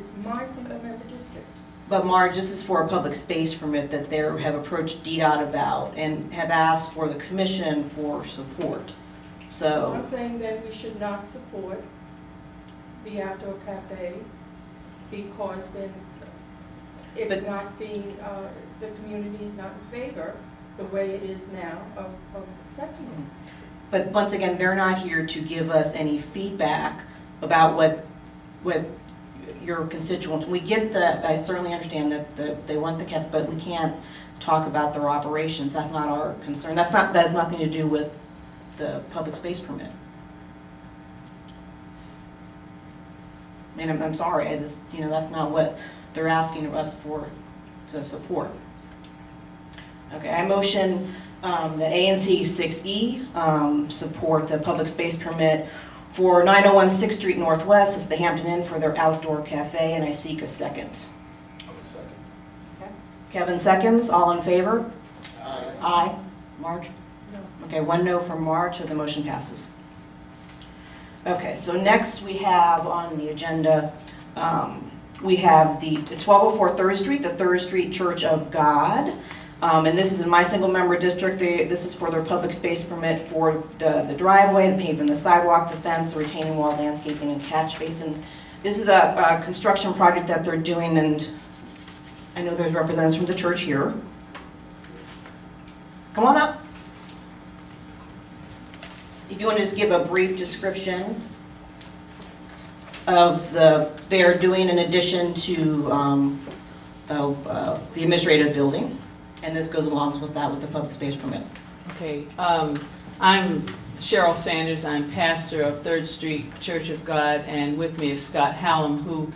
It's my single-member district. But Marge, this is for a public space permit that they have approached DDOT about and have asked for the commission for support. So I'm saying then we should not support the outdoor cafe because then it's not being, the community is not in favor the way it is now of accepting it. But once again, they're not here to give us any feedback about what your constituents. We get that. I certainly understand that they want the cafe, but we can't talk about their operations. That's not our concern. That has nothing to do with the public space permit. And I'm sorry, that's not what they're asking us for to support. Okay, I motion that A and C 6E support the public space permit for 901 6th Street Northwest. It's the Hampton Inn for their outdoor cafe, and I seek a second. I'll second. Okay. Kevin seconds. All in favor? Aye. Aye. Marge? No. Okay, 1 no from Marge, so the motion passes. Okay, so next we have on the agenda, we have the 1204 3rd Street, the 3rd Street Church of God. And this is in my single member district. This is for their public space permit for the driveway, the pavement, the sidewalk, the fence, the retaining wall, landscaping, and catch basins. This is a construction project that they're doing, and I know there's representatives from the church here. Come on up. If you want to just give a brief description of they're doing in addition to the administrative building, and this goes along with that with the public space permit. Okay, I'm Cheryl Sanders. I'm pastor of 3rd Street Church of God, and with me is Scott Hallam, who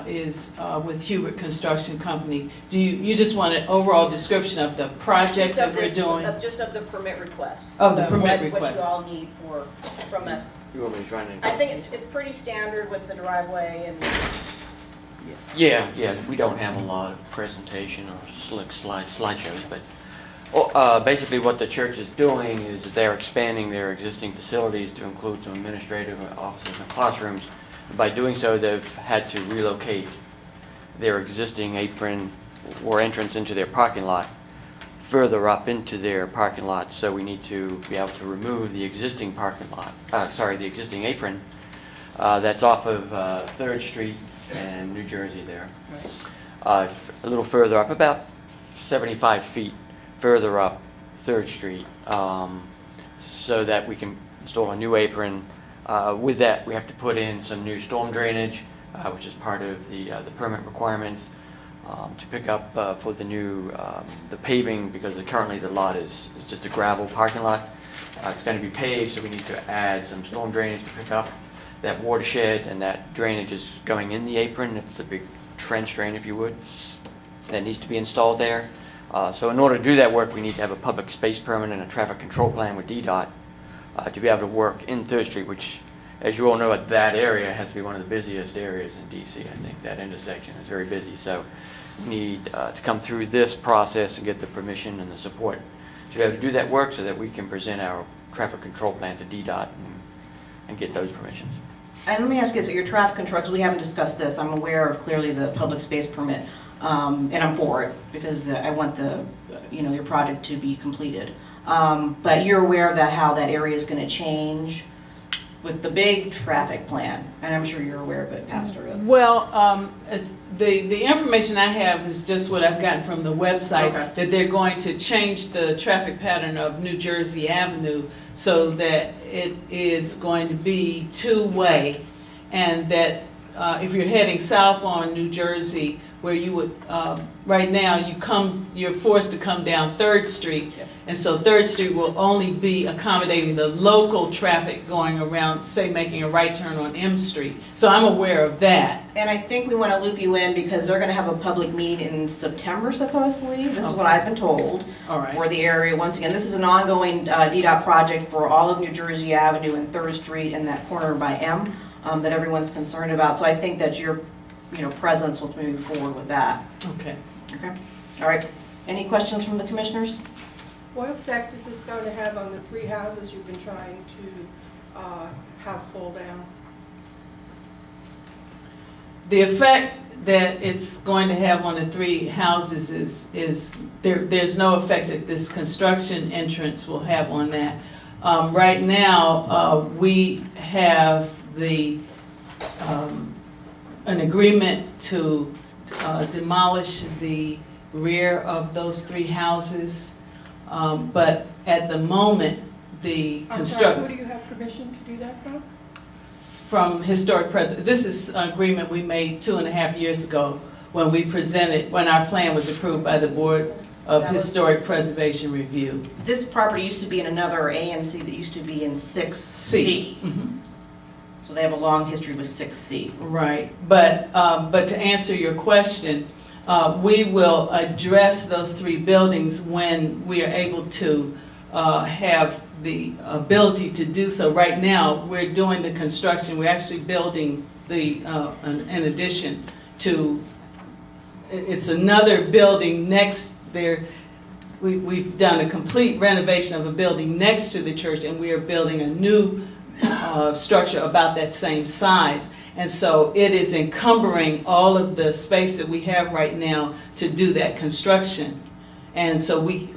is with Hubert Construction Company. Do you just want an overall description of the project that we're doing? Just of the permit request. Of the permit What request. you all need from us. You want me to try and? I think it's pretty standard with the driveway and. Yeah, we don't have a lot of presentation or slick slideshows, but basically what the church is doing is that they're expanding their existing facilities to include some administrative offices and classrooms. By doing so, they've had to relocate their existing apron or entrance into their parking lot further up into their parking lot, so we need to be able to remove the existing parking lot, the existing apron that's off of 3rd Street and New Jersey there. Right. A little further up, about 75 feet further up 3rd Street, so that we can install a new apron. With that, we have to put in some new storm drainage, which is part of the permit requirements, to pick up for the new the paving, because currently the lot is just a gravel parking lot. It's going to be paved, so we need to add some storm drainage to pick up that watershed, and that drainage is going in the apron. It's a big trench drain, if you would, that needs to be installed there. So in order to do that work, we need to have a public space permit and a traffic control plan with DDOT to be able to work in 3rd Street, which, as you all know, at that area has to be one of the busiest areas in DC. I think that intersection is very busy. So we need to come through this process and get the permission and the support to be able to do that work so that we can present our traffic control plan to DDOT and get those permissions. And let me ask you, so your traffic control, because we haven't discussed this, I'm aware of clearly the public space permit, and I'm for it because I want your project to be completed. But you're aware of how that area is going to change with the big traffic plan, and I'm sure you're aware of it, Pastor. Well, the information I have is just what I've gotten from the website, Okay. that they're going to change the traffic pattern of New Jersey Avenue so that it is going to be two-way, and that if you're heading south on New Jersey, where you would, right now, you're forced to come down 3rd Street, Yep. and so 3rd Street will only be accommodating the local traffic going around, say, making a right turn on M Street. So I'm aware of that. And I think we want to loop you in because they're going to have a public meeting in September, supposedly. This is what I've been told. All right. For the area. Once again, this is an ongoing DDOT project for all of New Jersey Avenue and 3rd Street and that corner by M that everyone's concerned about. So I think that your presence will move forward with that. Okay. Okay. All right. Any questions from the commissioners? What effect is this going to have on the 3 houses you've been trying to have fall down? The effect that it's going to have on the three houses is there's no effect that this construction entrance will have on that. Right now, we have an agreement to demolish the rear of those three houses, but at the moment, the I'm sorry, who construction do you have permission to do that from? from historic president, this is an agreement we made 2.5 years ago when we presented, when our plan was approved by the Board of That was- Historic Preservation Review. This property used to be in another A and C that used to be in 6C. Mhm. So they have a long history with 6C. Right, but to answer your question, we will address those three buildings when we are able to have the ability to do so. Right now, we're doing the construction, we're actually building an addition to, it's another building next there. We've done a complete renovation of a building next to the church, and we are building a new structure about that same size. And so it is encumbering all of the space that we have right now to do that construction. And so we